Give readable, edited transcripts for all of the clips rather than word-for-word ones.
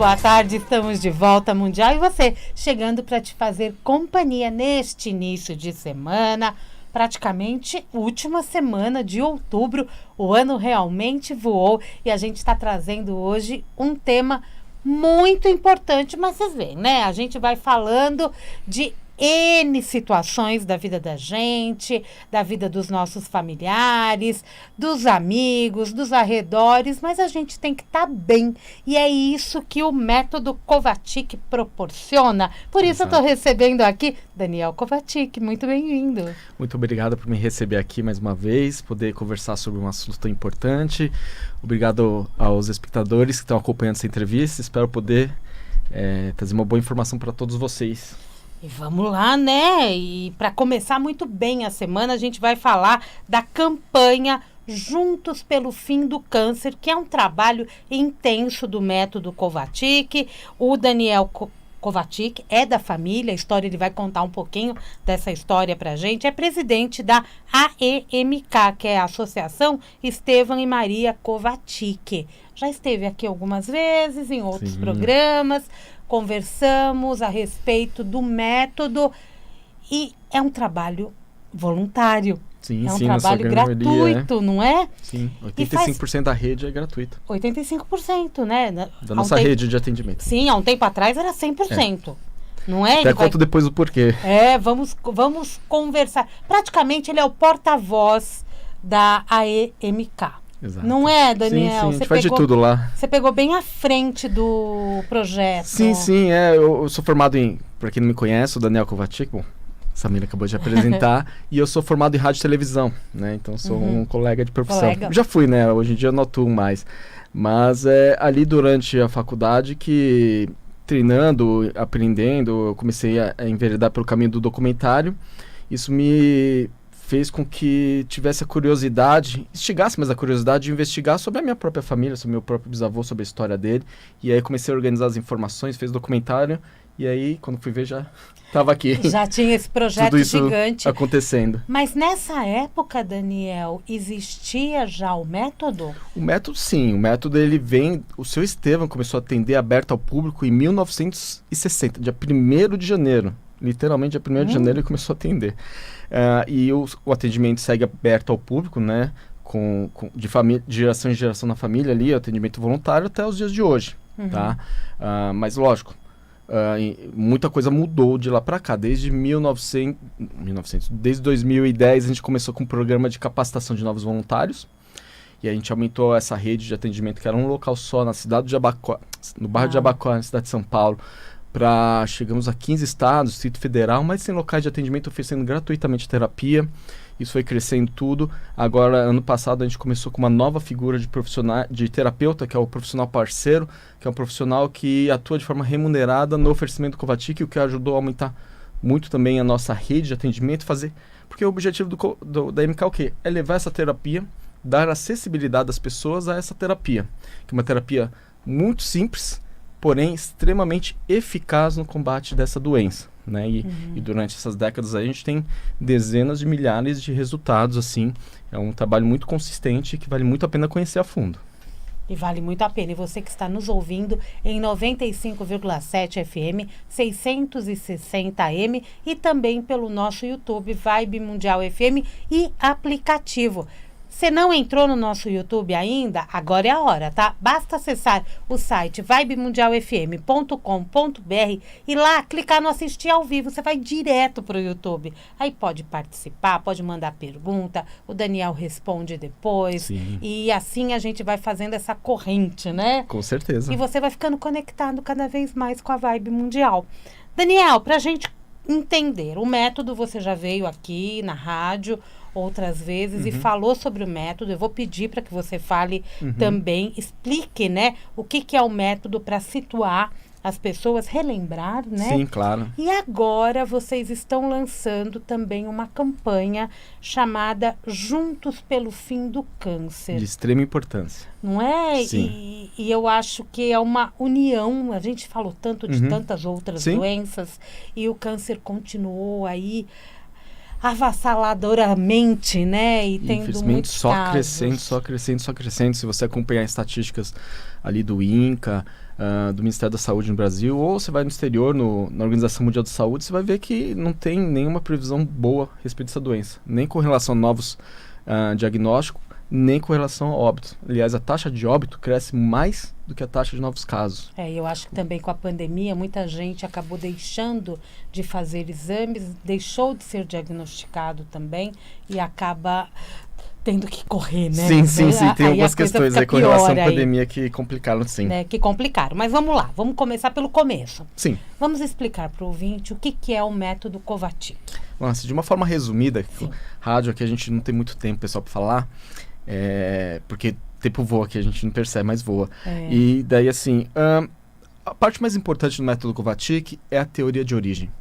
boa tarde, estamos de volta Mundial e você chegando para te fazer companhia neste início de semana, praticamente última semana de outubro, o ano realmente voou e a gente está trazendo hoje um tema muito importante, mas vocês veem, né? A gente vai falando de N situações da vida da gente, da vida dos nossos familiares, dos amigos, dos arredores, mas a gente tem que estar bem. E é isso que o método Kovačič proporciona. Por isso eu estou recebendo aqui Daniel Kovačič. Muito bem-vindo. Muito obrigado por me receber aqui mais uma vez, poder conversar sobre um assunto tão importante. Obrigado aos espectadores que estão acompanhando essa entrevista. Espero poder trazer uma boa informação para todos vocês. E vamos lá, né? E para começar muito bem a semana, a gente vai falar da campanha Juntos pelo Fim do Câncer, que é um trabalho intenso do método Kovačič. O Daniel Kovačič é da família, a história, ele vai contar um pouquinho dessa história pra gente. É presidente da AEMK, que é a Associação Estevão e Maria Kovačič. Já esteve aqui algumas vezes, em outros programas. Conversamos a respeito do método e é um trabalho voluntário. Sim, é um trabalho gratuito, não é? Sim, 85% da rede é gratuito. 85%, né? Da nossa rede de atendimento. Sim, há um tempo atrás era 100%. Não é? Até conto depois o porquê. Vamos conversar. Praticamente ele é o porta-voz da AEMK. Exato. Não é, Daniel? Sim, a gente faz de tudo lá. Você pegou bem à frente do projeto. Sim, eu sou formado em, para quem não me conhece, o Daniel Kovačič, bom, Samira acabou de apresentar, e eu sou formado em rádio e televisão, né, então sou um colega de profissão. Já fui, né, hoje em dia eu não atuo mais, mas ali durante a faculdade que, treinando, aprendendo, eu comecei a enveredar pelo caminho do documentário. Isso me fez com que tivesse a curiosidade, instigasse mais a curiosidade de investigar sobre a minha própria família, sobre o meu próprio bisavô, sobre a história dele. E aí comecei a organizar as informações, fez documentário, e aí, quando fui ver, já estava aqui. Já tinha esse projeto tudo isso gigante acontecendo. Mas nessa época, Daniel, existia já o método? O método, sim. O método, ele vem... O seu Estevão começou a atender aberto ao público em 1960, dia 1º de janeiro. Literalmente, dia 1º de janeiro, ele começou a atender. E o atendimento segue aberto ao público, né? De geração em geração na família ali, atendimento voluntário até os dias de hoje, tá? Mas lógico, muita coisa mudou de lá para cá. Desde 2010 a gente começou com um programa de capacitação de novos voluntários. E a gente aumentou essa rede de atendimento, que era um local só na cidade de Jabaquara, no bairro de Jabaquara, na cidade de São Paulo. Chegamos a 15 estados, Distrito Federal, mas sem locais de atendimento oferecendo gratuitamente terapia. Isso foi crescendo tudo. Agora, ano passado, a gente começou com uma nova figura de terapeuta, que é o profissional parceiro, que é um profissional que atua de forma remunerada no oferecimento do Kovačič, o que ajudou a aumentar muito também a nossa rede de atendimento, porque o objetivo da MK é o quê? É levar essa terapia, dar acessibilidade às pessoas a essa terapia, que é uma terapia muito simples, porém extremamente eficaz no combate dessa doença, né? E durante essas décadas a gente tem dezenas de milhares de resultados, assim. É um trabalho muito consistente que vale muito a pena conhecer a fundo. E vale muito a pena. E você que está nos ouvindo em 95,7 FM, 660 AM e também pelo nosso YouTube, Vibe Mundial FM e aplicativo. Você não entrou no nosso YouTube ainda? Agora é a hora, tá? Basta acessar o site vibemundialfm.com.br e lá clicar no assistir ao vivo. Você vai direto para o YouTube. Aí pode participar, pode mandar pergunta, o Daniel responde depois. Sim. E assim a gente vai fazendo essa corrente, né? Com certeza. E você vai ficando conectado cada vez mais com a Vibe Mundial. Daniel, para a gente entender, o método você já veio aqui na rádio outras vezes e falou sobre o método. Eu vou pedir para que você fale também, explique, né, o que é o método para situar as pessoas, relembrar, né? Sim, claro. E agora vocês estão lançando também uma campanha chamada Juntos pelo Fim do Câncer. De extrema importância. Não é? Sim. E eu acho que é uma união. A gente falou tanto de tantas outras doenças e o câncer continuou aí avassaladoramente, né? E tendo infelizmente muitos casos. Só crescendo. Se você acompanhar estatísticas ali do INCA, do Ministério da Saúde no Brasil, ou você vai no exterior, na Organização Mundial de Saúde, você vai ver que não tem nenhuma previsão boa a respeito dessa doença, nem com relação a novos diagnósticos, nem com relação ao óbito. Aliás, a taxa de óbito cresce mais do que a taxa de novos casos. Eu acho que também com a pandemia, muita gente acabou deixando de fazer exames, deixou de ser diagnosticado também e acaba tendo que correr, né? Sim. Tem algumas questões aí com relação à pandemia que complicaram, sim. Né? Que complicaram. Mas vamos lá, vamos começar pelo começo. Sim. Vamos explicar para o ouvinte o que é o método Kovačić. Nossa, de uma forma resumida, rádio aqui a gente não tem muito tempo, pessoal, para falar, porque o tempo voa aqui, a gente não percebe, mas voa. E daí, assim, a parte mais importante do método Kovačić é a teoria de origem.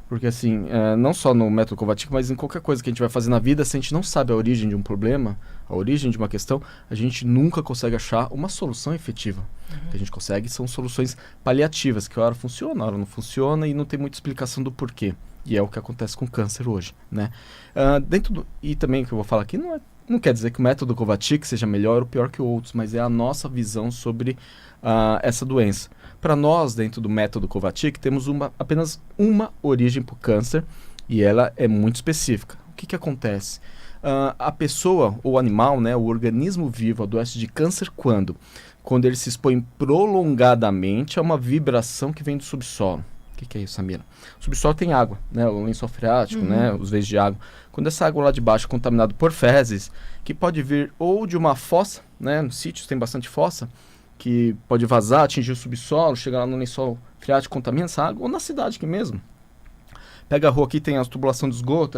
Porque, assim, não só no método Kovačić, mas em qualquer coisa que a gente vai fazer na vida, se a gente não sabe a origem de um problema, a origem de uma questão, a gente nunca consegue achar uma solução efetiva. O que a gente consegue são soluções paliativas, que a hora funciona, a hora não funciona e não tem muita explicação do porquê. E é o que acontece com câncer hoje, né? E também o que eu vou falar aqui não quer dizer que o método Kovačić seja melhor ou pior que outros, mas é a nossa visão sobre essa doença. Para nós, dentro do método Kovačić, temos apenas uma origem para o câncer e ela é muito específica. O que acontece? A pessoa ou o animal, né, o organismo vivo, adoece de câncer quando? Quando ele se expõe prolongadamente a uma vibração que vem do subsolo. O que é isso, Samira? O subsolo tem água, né, o lençol freático, né, os veios de água. Quando essa água lá de baixo é contaminada por fezes, que pode vir ou de uma fossa, né, nos sítios tem bastante fossa, que pode vazar, atingir o subsolo, chegar lá no lençol freático, contamina essa água, ou na cidade aqui mesmo. Pega a rua aqui, tem a tubulação de esgoto,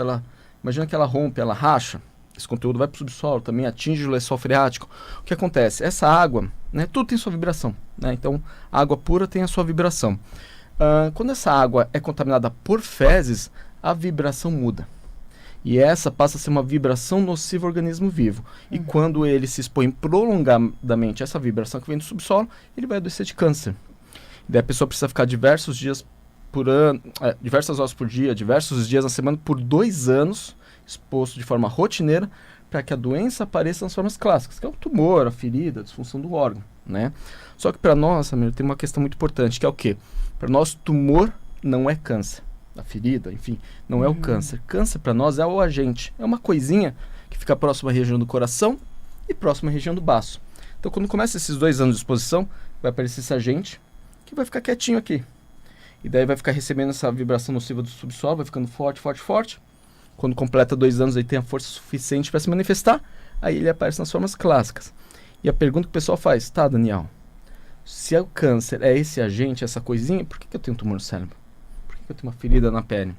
imagina que ela rompe, ela racha, esse conteúdo vai para o subsolo, também atinge o lençol freático. O que acontece? Essa água, né, tudo tem sua vibração, né, então a água pura tem a sua vibração. Quando essa água é contaminada por fezes, a vibração muda. E essa passa a ser uma vibração nociva ao organismo vivo. E quando ele se expõe prolongadamente a essa vibração que vem do subsolo, ele vai adoecer de câncer. E daí a pessoa precisa ficar diversos dias por ano, diversas horas por dia, diversos dias na semana, por 2 anos, exposto de forma rotineira, para que a doença apareça nas formas clássicas, que é o tumor, a ferida, a disfunção do órgão, né? Só que para nós, Samir, tem uma questão muito importante, que é o quê? Para nós, tumor não é câncer. A ferida, enfim, não é o câncer. Câncer para nós é o agente. É uma coisinha que fica próxima à região do coração e próxima à região do baço. Então, quando começa esses 2 anos de exposição, vai aparecer esse agente que vai ficar quietinho aqui. E daí vai ficar recebendo essa vibração nociva do subsolo, vai ficando forte, forte, forte. Quando completa 2 anos, ele tem a força suficiente para se manifestar, aí ele aparece nas formas clássicas. E a pergunta que o pessoal faz, tá, Daniel, se o câncer é esse agente, essa coisinha, por que eu tenho um tumor no cérebro? Por que eu tenho uma ferida na pele?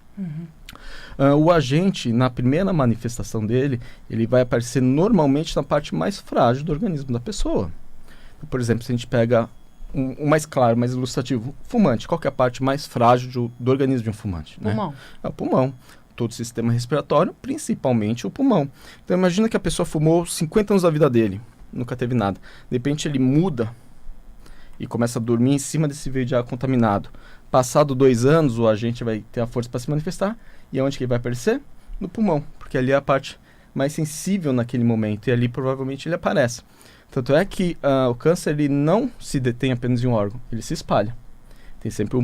O agente, na primeira manifestação dele, ele vai aparecer normalmente na parte mais frágil do organismo da pessoa. Então, por exemplo, se a gente pega o mais claro, mais ilustrativo, fumante. Qual que é a parte mais frágil do organismo de um fumante? Pulmão. Né? É o pulmão. Todo o sistema respiratório, principalmente o pulmão. Então imagina que a pessoa fumou 50 anos da vida dele, nunca teve nada. De repente ele muda e começa a dormir em cima desse veio de ar contaminado. Passado 2 anos, o agente vai ter a força para se manifestar. E aonde que ele vai aparecer? No pulmão, porque ali é a parte mais sensível naquele momento. E ali provavelmente ele aparece. Tanto é que o câncer ele não se detém apenas em um órgão, ele se espalha. Tem sempre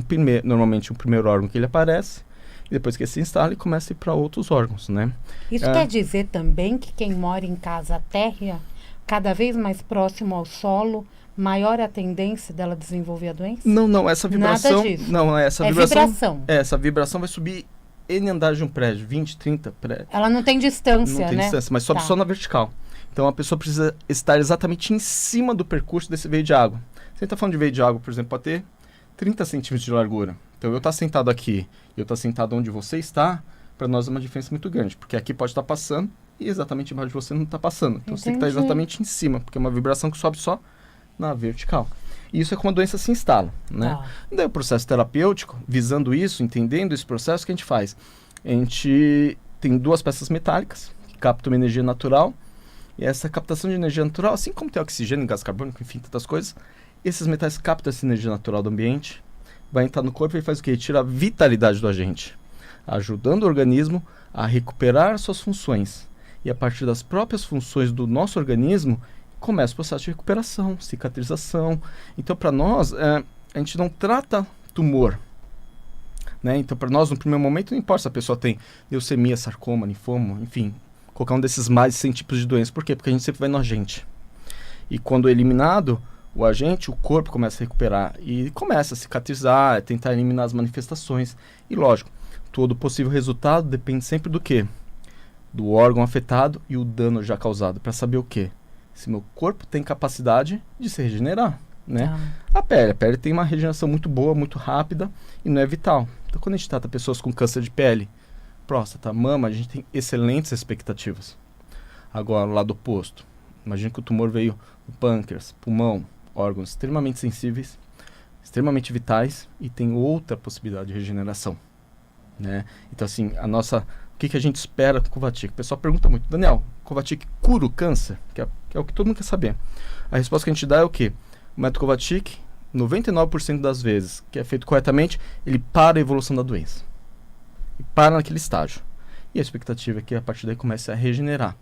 normalmente um primeiro órgão que ele aparece, e depois que ele se instala, ele começa a ir para outros órgãos, né? Isso quer dizer também que quem mora em casa térrea, cada vez mais próximo ao solo, maior é a tendência dela desenvolver a doença? Não, essa vibração... Nada disso. Não, essa é vibração. Essa vibração vai subir N andares de um prédio, 20, 30 prédios. Ela não tem distância, Não tem distância, mas sobe só na vertical. Então a pessoa precisa estar exatamente em cima do percurso desse veio de água. Se a gente está falando de veio de água, por exemplo, pode ter 30 centímetros de largura. Então eu estar sentado aqui e eu estar sentado onde você está, para nós é uma diferença muito grande. Porque aqui pode estar passando e exatamente embaixo de você não está passando. Então você tem que estar exatamente em cima, porque é uma vibração que sobe só na vertical. E isso é como a doença se instala, né? Daí o processo terapêutico, visando isso, entendendo esse processo, o que a gente faz? A gente tem 2 peças metálicas que captam energia natural. E essa captação de energia natural, assim como tem oxigênio, gás carbônico, enfim, tantas coisas, esses metais captam essa energia natural do ambiente, vai entrar no corpo e faz o quê? Tira a vitalidade do agente, ajudando o organismo a recuperar suas funções. E a partir das próprias funções do nosso organismo, começa o processo de recuperação, cicatrização. Então, para nós, a gente não trata tumor, né? Então, para nós, no primeiro momento, não importa se a pessoa tem leucemia, sarcoma, linfoma, enfim, qualquer um desses mais de 100 tipos de doença. Por quê? Porque a gente sempre vai no agente. E quando é eliminado o agente, o corpo começa a recuperar e começa a cicatrizar, tentar eliminar as manifestações. E lógico, todo possível resultado depende sempre do quê? Do órgão afetado e o dano já causado, para saber o quê? Se meu corpo tem capacidade de se regenerar, né? A pele tem uma regeneração muito boa, muito rápida e não é vital. Então, quando a gente trata pessoas com câncer de pele, próstata, mama, a gente tem excelentes expectativas. Agora, o lado oposto. Imagina que o tumor veio no pâncreas, pulmão, órgãos extremamente sensíveis, extremamente vitais e tem outra possibilidade de regeneração, né? Então, assim, o que a gente espera com o Covatic? O pessoal pergunta muito, Daniel, o Covatic cura o câncer? Que é o que todo mundo quer saber. A resposta que a gente dá é o quê? O método Covatic, 99% das vezes, que é feito corretamente, ele para a evolução da doença. E para naquele estágio. E a expectativa é que a partir daí comece a regenerar.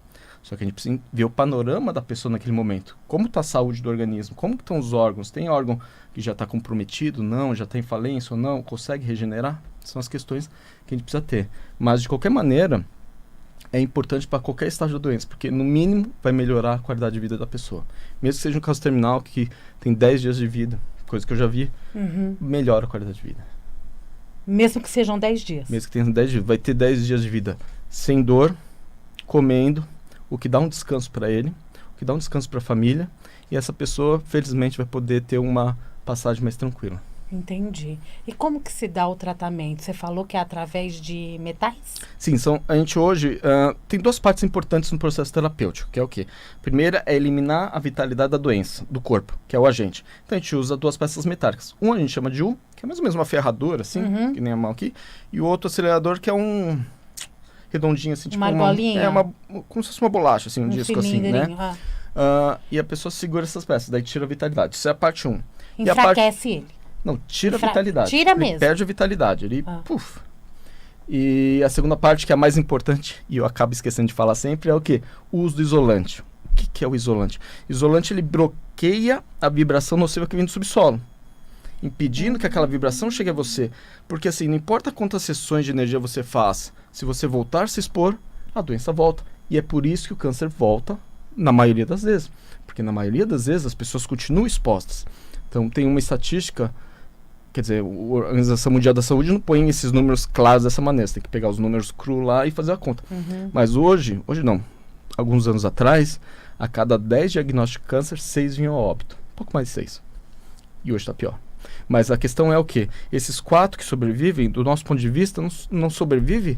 Só que a gente precisa ver o panorama da pessoa naquele momento. Como está a saúde do organismo? Como estão os órgãos? Tem órgão que já está comprometido? Não? Já está em falência ou não? Consegue regenerar? São as questões que a gente precisa ter. Mas, de qualquer maneira, é importante para qualquer estágio da doença, porque, no mínimo, vai melhorar a qualidade de vida da pessoa. Mesmo que seja um caso terminal, que tem 10 dias de vida, coisa que eu já vi, melhora a qualidade de vida. Mesmo que sejam 10 dias? Mesmo que tenha 10 dias. Vai ter 10 dias de vida sem dor, comendo, o que dá um descanso para ele, o que dá um descanso para a família, e essa pessoa, felizmente, vai poder ter uma passagem mais tranquila. Entendi. E como que se dá o tratamento? Você falou que é através de metais? Sim, a gente hoje tem duas partes importantes no processo terapêutico, que é o quê? A primeira é eliminar a vitalidade da doença, do corpo, que é o agente. Então a gente usa duas peças metálicas. Um a gente chama de U, que é mais ou menos uma ferradura, assim, que nem a mão aqui, e o outro acelerador, que é um redondinho, assim, tipo uma argolinha? Como se fosse uma bolacha, assim, um disco assim, né? E a pessoa segura essas peças, daí tira a vitalidade. Isso é a parte 1. Enfraquece ele? Não, tira a vitalidade. Tira ele mesmo? Perde a vitalidade, ele puf. E a segunda parte, que é a mais importante, e eu acabo esquecendo de falar sempre, é o quê? O uso do isolante. O que é o isolante? O isolante, ele bloqueia a vibração nociva que vem do subsolo, impedindo que aquela vibração chegue a você. Porque assim, não importa quantas sessões de energia você faz, se você voltar a se expor, a doença volta. E é por isso que o câncer volta na maioria das vezes. Porque na maioria das vezes as pessoas continuam expostas. Então tem uma estatística, quer dizer, a Organização Mundial da Saúde não põe esses números claros dessa maneira. Você tem que pegar os números cru lá e fazer a conta. Mas hoje não, alguns anos atrás, a cada 10 diagnósticos de câncer, 6 vinham a óbito. Um pouco mais de 6. E hoje está pior. Mas a questão é o quê? Esses 4 que sobrevivem, do nosso ponto de vista, não sobrevive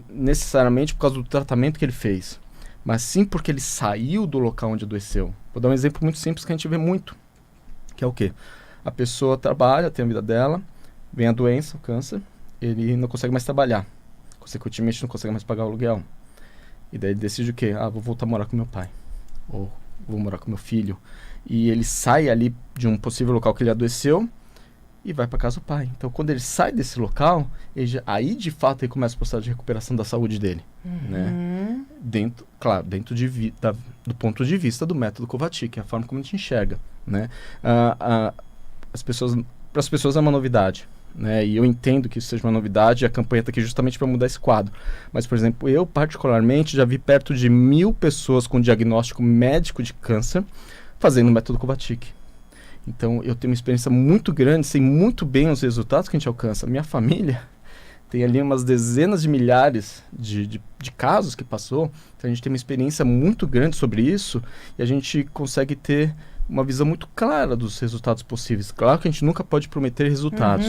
necessariamente por causa do tratamento que ele fez, mas sim porque ele saiu do local onde adoeceu. Vou dar um exemplo muito simples que a gente vê muito, que é o quê? A pessoa trabalha, tem a vida dela, vem a doença, o câncer, ele não consegue mais trabalhar, consequentemente não consegue mais pagar o aluguel. E daí ele decide o quê? Vou voltar a morar com meu pai, ou vou morar com meu filho. E ele sai ali de um possível local que ele adoeceu e vai para casa do pai. Então, quando ele sai desse local, aí de fato ele começa o processo de recuperação da saúde dele, né? Dentro do ponto de vista do método Covatic, que é a forma como a gente enxerga, né? Para as pessoas é uma novidade, né? E eu entendo que isso seja uma novidade, e a campanha está aqui justamente para mudar esse quadro. Mas, por exemplo, eu particularmente já vi perto de 1.000 pessoas com diagnóstico médico de câncer fazendo o método Covatic. Então, eu tenho uma experiência muito grande, sei muito bem os resultados que a gente alcança. Minha família tem ali umas dezenas de milhares de casos que passou. Então, a gente tem uma experiência muito grande sobre isso e a gente consegue ter uma visão muito clara dos resultados possíveis. Claro que a gente nunca pode prometer resultados,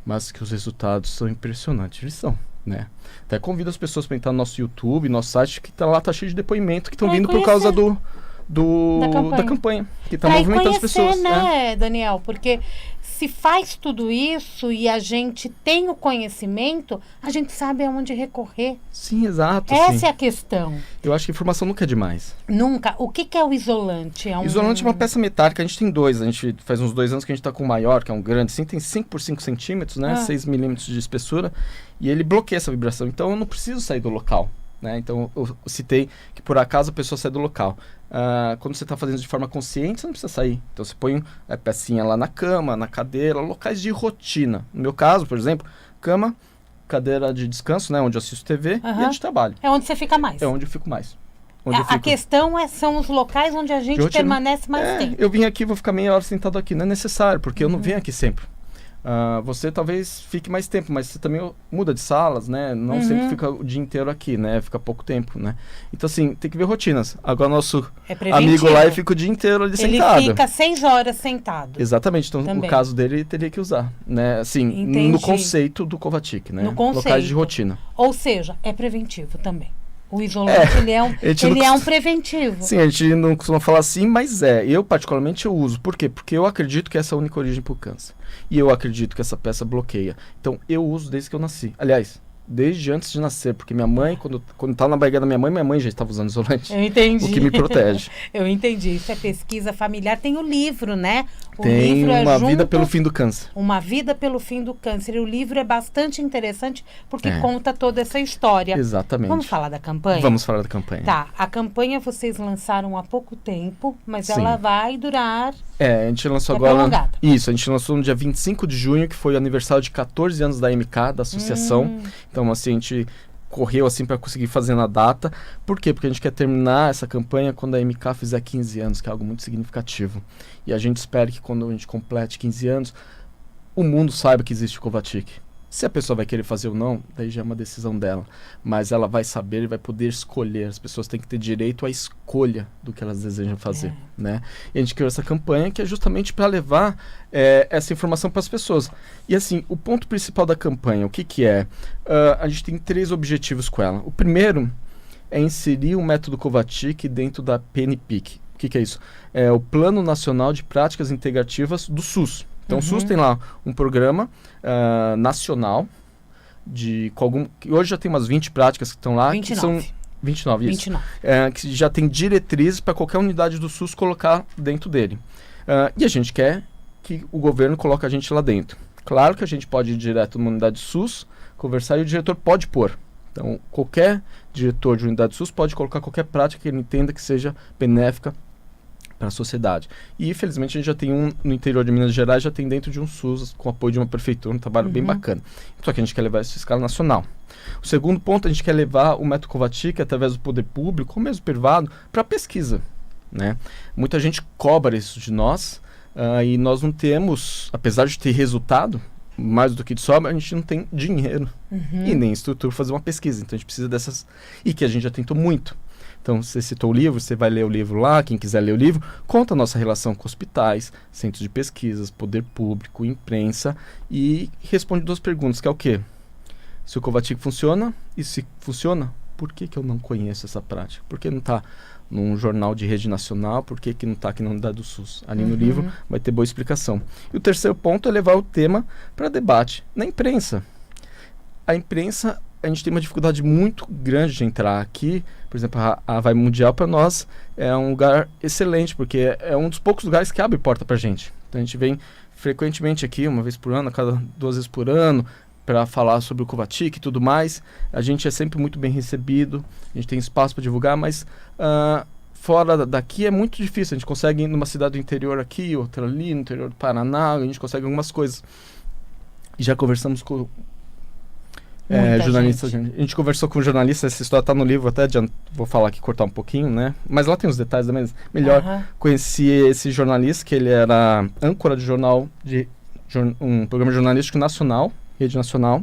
mas que os resultados são impressionantes. Eles são, né? Até convido as pessoas para entrar no nosso YouTube, nosso site, que tá cheio de depoimentos que estão vindo por causa da campanha, que está movimentando as pessoas. Né, Daniel? Porque se faz tudo isso e a gente tem o conhecimento, a gente sabe aonde recorrer. Sim, exato. Essa é a questão. Eu acho que informação nunca é demais. Nunca. O que é o isolante? Isolante é uma peça metálica, a gente tem 2. A gente faz uns 2 anos que a gente está com o maior, que é um grande, assim, tem 5 por 5 centímetros, né? 6 milímetros de espessura, e ele bloqueia essa vibração. Então eu não preciso sair do local, né? Então, eu citei que por acaso a pessoa sai do local. Quando você está fazendo de forma consciente, você não precisa sair. Então, você põe a pecinha lá na cama, na cadeira, locais de rotina. No meu caso, por exemplo, cama, cadeira de descanso, né? Onde eu assisto TV e é de trabalho. É onde você fica mais. É onde eu fico mais. A questão são os locais onde a gente permanece mais tempo. Eu vim aqui, vou ficar meia hora sentado aqui. Não é necessário, porque eu não venho aqui sempre. Você talvez fique mais tempo, mas você também muda de salas, né? Não sempre fica o dia inteiro aqui, né? Fica pouco tempo, né? Então, assim, tem que ver rotinas. Agora, nosso amigo lá, ele fica o dia inteiro ali sentado. Ele fica 6 horas sentado. Exatamente. Então, o caso dele, ele teria que usar, né? Assim, no conceito do Kovacic, né? No conceito. Locais de rotina. Ou seja, é preventivo também. O isolante, ele é um preventivo. Sim, a gente não costuma falar assim, mas eu particularmente eu uso. Por quê? Porque eu acredito que essa é a única origem para o câncer. E eu acredito que essa peça bloqueia. Então, eu uso desde que eu nasci. Aliás, desde antes de nascer, porque minha mãe, quando estava na barriga da minha mãe já estava usando isolante. Eu entendi. O que me protege. Eu entendi. Isso é pesquisa familiar. Tem o livro, né? Tem livro Uma Vida pelo Fim do Câncer. Uma Vida pelo Fim do Câncer. E o livro é bastante interessante porque conta toda essa história. Exatamente. Vamos falar da campanha? Vamos falar da campanha. Tá. A campanha vocês lançaram há pouco tempo, mas ela vai durar... a gente lançou agora... Prolongada. Isso, a gente lançou no dia 25 de junho, que foi o aniversário de 14 anos da MK, da associação. Então, assim, a gente correu assim para conseguir fazer na data. Por quê? Porque a gente quer terminar essa campanha quando a MK fizer 15 anos, que é algo muito significativo. E a gente espera que quando a gente complete 15 anos, o mundo saiba que existe o Kovacic. Se a pessoa vai querer fazer ou não, daí já é uma decisão dela. Mas ela vai saber e vai poder escolher. As pessoas têm que ter direito à escolha do que elas desejam fazer, né? E a gente criou essa campanha que é justamente para levar essa informação para as pessoas. E assim, o ponto principal da campanha, o que é? A gente tem 3 objetivos com ela. O primeiro é inserir o método Kovacic dentro da PNPIC. O que é isso? É o Plano Nacional de Práticas Integrativas do SUS. Então, o SUS tem lá um programa nacional que hoje já tem umas 20 práticas que estão lá. 29. Que são 29, isso. 29. Que já tem diretrizes para qualquer unidade do SUS colocar dentro dele. E a gente quer que o governo coloque a gente lá dentro. Claro que a gente pode ir direto numa unidade SUS, conversar e o diretor pode pôr. Então, qualquer diretor de unidade SUS pode colocar qualquer prática que ele entenda que seja benéfica para a sociedade. E, infelizmente, a gente já tem no interior de Minas Gerais, já tem dentro de um SUS, com apoio de uma prefeitura, um trabalho bem bacana. Só que a gente quer levar isso à escala nacional. O segundo ponto, a gente quer levar o método Kovacic, através do poder público, ou mesmo privado, para a pesquisa, né? Muita gente cobra isso de nós, e nós não temos, apesar de ter resultado, mais do que de sobra, a gente não tem dinheiro e nem estrutura para fazer uma pesquisa. Então, a gente precisa dessas... E que a gente já tentou muito. Então, você citou o livro, você vai ler o livro lá, quem quiser ler o livro, conta a nossa relação com hospitais, centros de pesquisas, poder público, imprensa, e responde 2 perguntas, que é o quê? Se o Kovacic funciona, e se funciona, por que eu não conheço essa prática? Por que não está num jornal de rede nacional? Por que não está aqui na unidade do SUS? Ali no livro vai ter boa explicação. E o terceiro ponto é levar o tema para debate na imprensa. A imprensa... A gente tem uma dificuldade muito grande de entrar aqui. Por exemplo, a Vai Mundial para nós é um lugar excelente, porque é um dos poucos lugares que abre porta para a gente. Então a gente vem frequentemente aqui, uma vez por ano, a cada 2 vezes por ano, para falar sobre o Kovacic e tudo mais. A gente é sempre muito bem recebido, a gente tem espaço para divulgar, mas fora daqui é muito difícil. A gente consegue ir numa cidade do interior aqui, outra ali, no interior do Paraná, a gente consegue algumas coisas. E já conversamos com... jornalista. A gente conversou com o jornalista, essa história está no livro, até vou falar aqui, cortar um pouquinho, né? Mas lá tem os detalhes também. Melhor conheci esse jornalista, que ele era âncora de jornal, um programa jornalístico nacional, rede nacional.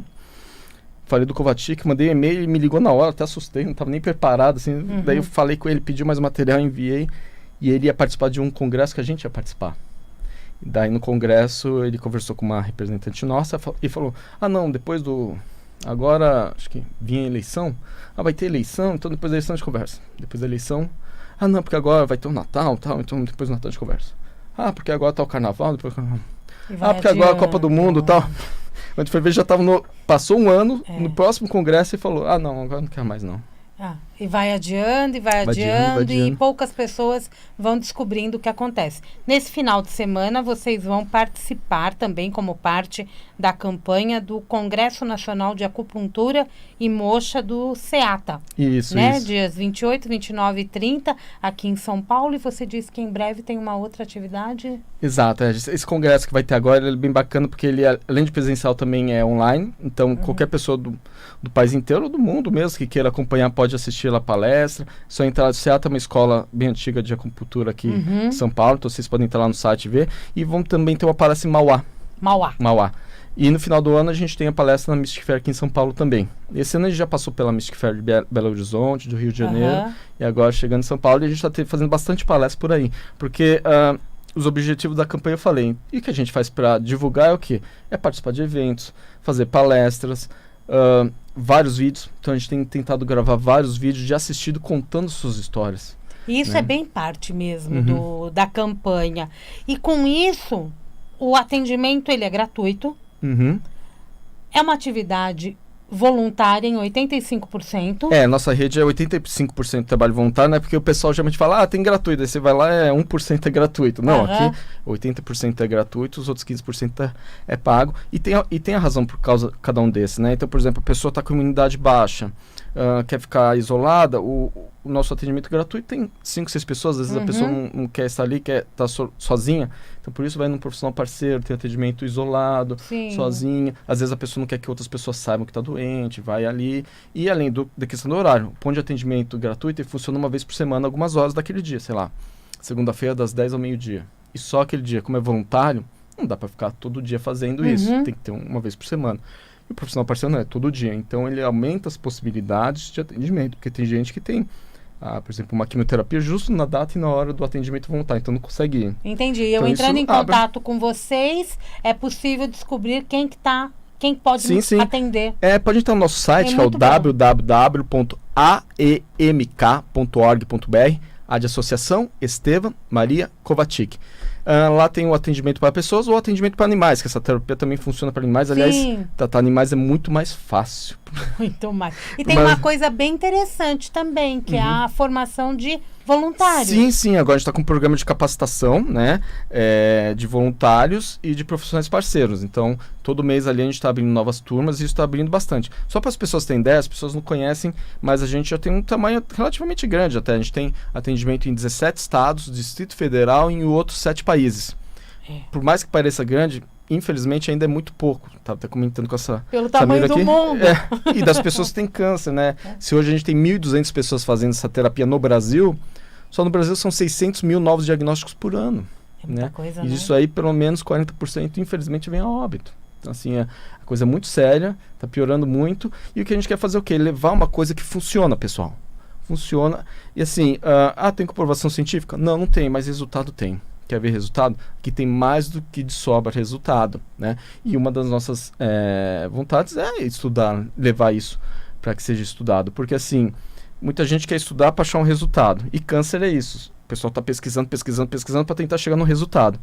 Falei do Kovacic, mandei um e-mail, ele me ligou na hora, até assustei, não estava nem preparado, assim. Daí eu falei com ele, pediu mais material, enviei, e ele ia participar de um congresso que a gente ia participar. Daí no congresso ele conversou com uma representante nossa e falou, não, depois do... Agora, acho que vinha a eleição. Vai ter eleição, então depois da eleição a gente conversa. Depois da eleição, não, porque agora vai ter o Natal, tal, então depois do Natal a gente conversa. Porque agora tá o Carnaval, depois o Carnaval. Porque agora a Copa do Mundo, tal. Quando foi ver, já tava passou um ano, no próximo congresso e falou, não, agora não quero mais não. E vai adiando, e vai adiando, e poucas pessoas vão descobrindo o que acontece. Nesse final de semana, vocês vão participar também como parte da campanha do Congresso Nacional de Acupuntura e Moxa do SEATA. Isso, né? isso. Dias 28, 29 e 30, aqui em São Paulo. E você disse que em breve tem uma outra atividade? Exato. Esse congresso que vai ter agora, ele é bem bacana, porque ele, além de presencial, também é online. Então, qualquer pessoa do país inteiro, ou do mundo mesmo, que queira acompanhar, pode assistir a palestra. Só entrar no SEATA, uma escola bem antiga de acupuntura aqui em São Paulo. Então, vocês podem entrar lá no site e ver. E vão também ter uma palestra em Mauá. E no final do ano a gente tem a palestra na Mystic Fair aqui em São Paulo também. Esse ano a gente já passou pela Mystic Fair de Belo Horizonte, do Rio de Janeiro, e agora chegando em São Paulo, e a gente está fazendo bastante palestra por aí. Porque os objetivos da campanha eu falei, e o que a gente faz para divulgar é o quê? É participar de eventos, fazer palestras, vários vídeos. Então a gente tem tentado gravar vários vídeos de assistido contando suas histórias. E isso é bem parte mesmo da campanha. E com isso, o atendimento ele é gratuito. É uma atividade voluntária em 85%. Nossa rede é 85% de trabalho voluntário, né? Porque o pessoal geralmente fala, tem gratuito. Aí você vai lá, 1% é gratuito. Não, aqui 80% é gratuito, os outros 15% é pago. E tem a razão por causa de cada um desses, né? Então, por exemplo, a pessoa está com imunidade baixa, quer ficar isolada, o nosso atendimento gratuito tem 5, 6 pessoas, às vezes a pessoa não quer estar ali, quer estar sozinha, então por isso vai num profissional parceiro, tem atendimento isolado, sozinha, às vezes a pessoa não quer que outras pessoas saibam que está doente, vai ali, e além da questão do horário, o ponto de atendimento gratuito ele funciona uma vez por semana, algumas horas daquele dia, sei lá, segunda-feira das 10 ao meio-dia, e só aquele dia, como é voluntário, não dá para ficar todo dia fazendo isso, tem que ter uma vez por semana. E o profissional parceiro não é todo dia, então ele aumenta as possibilidades de atendimento, porque tem gente que tem, por exemplo, uma quimioterapia justo na data e na hora do atendimento voluntário, então não consegue ir. Entendi. Então, eu entrando em contato com vocês, é possível descobrir quem pode atender. Pode entrar no nosso site, que é o www.aemk.org.br, a de Associação Estevam Maria Kovacic. Lá tem o atendimento para pessoas ou o atendimento para animais, que essa terapia também funciona para animais. Aliás, tratar animais é muito mais fácil. Muito mais. E tem uma coisa bem interessante também, que é a formação de voluntários. Sim. Agora a gente está com um programa de capacitação, né? De voluntários e de profissionais parceiros. Então, todo mês ali a gente está abrindo novas turmas e isso está abrindo bastante. Só para as pessoas terem ideia, as pessoas não conhecem, mas a gente já tem um tamanho relativamente grande até. A gente tem atendimento em 17 estados, Distrito Federal e em outros 7 países. Por mais que pareça grande, infelizmente ainda é muito pouco. Estava até comentando com essa pelo tamanho do mundo. E das pessoas que têm câncer, né? Se hoje a gente tem 1.200 pessoas fazendo essa terapia no Brasil, só no Brasil são 600 mil novos diagnósticos por ano. Muita coisa, e isso aí, pelo menos 40%, infelizmente, vem a óbito. Então, assim, a coisa é muito séria, está piorando muito. E o que a gente quer fazer é o quê? Levar uma coisa que funciona, pessoal. Funciona. E assim, tem comprovação científica? Não tem, mas resultado tem. Quer ver resultado? Que tem mais do que de sobra resultado, né? E uma das nossas vontades é estudar, levar isso para que seja estudado. Porque assim, muita gente quer estudar para achar um resultado. E câncer é isso. O pessoal está pesquisando para tentar chegar no resultado.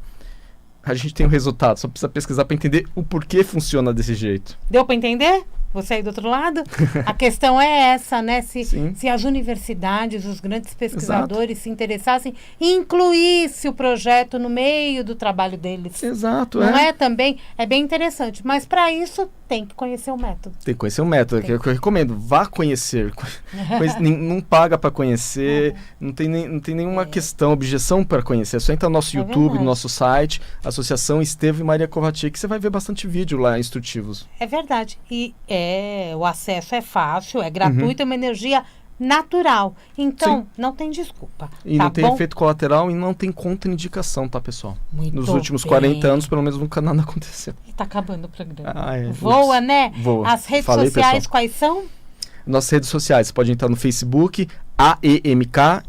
A gente tem o resultado, só precisa pesquisar para entender o porquê funciona desse jeito. Deu para entender? Você aí do outro lado? A questão é essa, né? Se as universidades, os grandes pesquisadores se interessassem e incluísse o projeto no meio do trabalho deles. Exato, não é também? É bem interessante. Mas para isso tem que conhecer o método. Tem que conhecer o método, que eu recomendo. Vá conhecer. Não paga para conhecer, não tem nenhuma questão, objeção para conhecer. É só entrar no nosso YouTube, no nosso site, Associação Estevam Maria Kovacic, que você vai ver bastante vídeo lá, instrutivos. É verdade. E o acesso é fácil, é gratuito, é uma energia natural. Então, não tem desculpa. E não tem efeito colateral e não tem contraindicação, tá, pessoal? Muito Nos últimos 40 anos, pelo menos, nunca nada aconteceu. E tá acabando o programa. Voa, né? Voa. As redes sociais, pessoal, quais são? Nossas redes sociais, você pode entrar no Facebook, AEMK,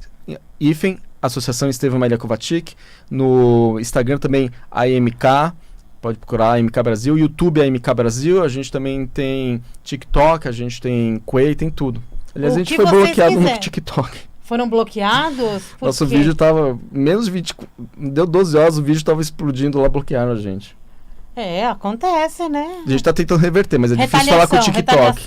Associação Estevam Maria Kovacic, no Instagram também, AEMK, pode procurar AMK Brasil, YouTube AMK Brasil, a gente também tem TikTok, a gente tem Quay, tem tudo. Aliás, a gente foi bloqueado no TikTok. Foram bloqueados? Nosso vídeo tava, deu 12 horas, o vídeo tava explodindo lá, bloquearam a gente. Acontece, né? A gente tá tentando reverter, mas é difícil falar com o TikTok.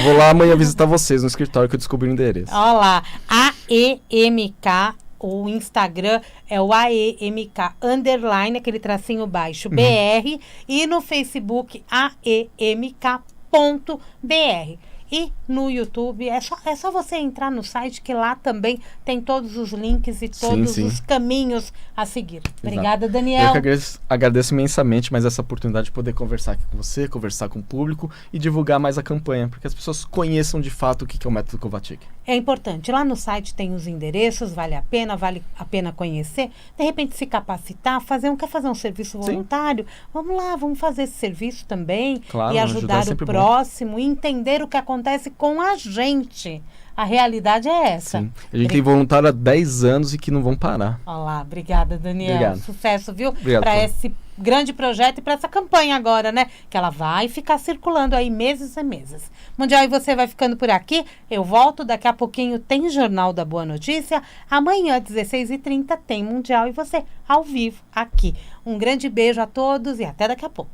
Vou lá amanhã visitar vocês no escritório que eu descobri o endereço. Olha lá, AEMK, o Instagram é o AEMK _ aquele tracinho baixo, BR, e no Facebook AEMK.br. E no YouTube, é só você entrar no site, que lá também tem todos os links e todos os caminhos a seguir. Obrigada, Daniel. Eu que agradeço imensamente mais essa oportunidade de poder conversar aqui com você, conversar com o público e divulgar mais a campanha, porque as pessoas conheçam de fato o que é o método Kovacic. É importante. Lá no site tem os endereços, vale a pena conhecer. De repente se capacitar, quer fazer um serviço voluntário? Vamos lá, vamos fazer esse serviço também. Claro, e ajudar o próximo, e entender o que acontece com a gente. A realidade é essa. Sim. A gente tem voluntário há 10 anos e que não vão parar. Olá, obrigada, Daniel. Obrigado. Sucesso, viu? Para esse grande projeto e para essa campanha agora, né? Que ela vai ficar circulando aí meses e meses. Mundial, e você vai ficando por aqui. Eu volto, daqui a pouquinho tem Jornal da Boa Notícia. Amanhã, às 16h30, tem Mundial e você ao vivo aqui. Um grande beijo a todos e até daqui a pouco.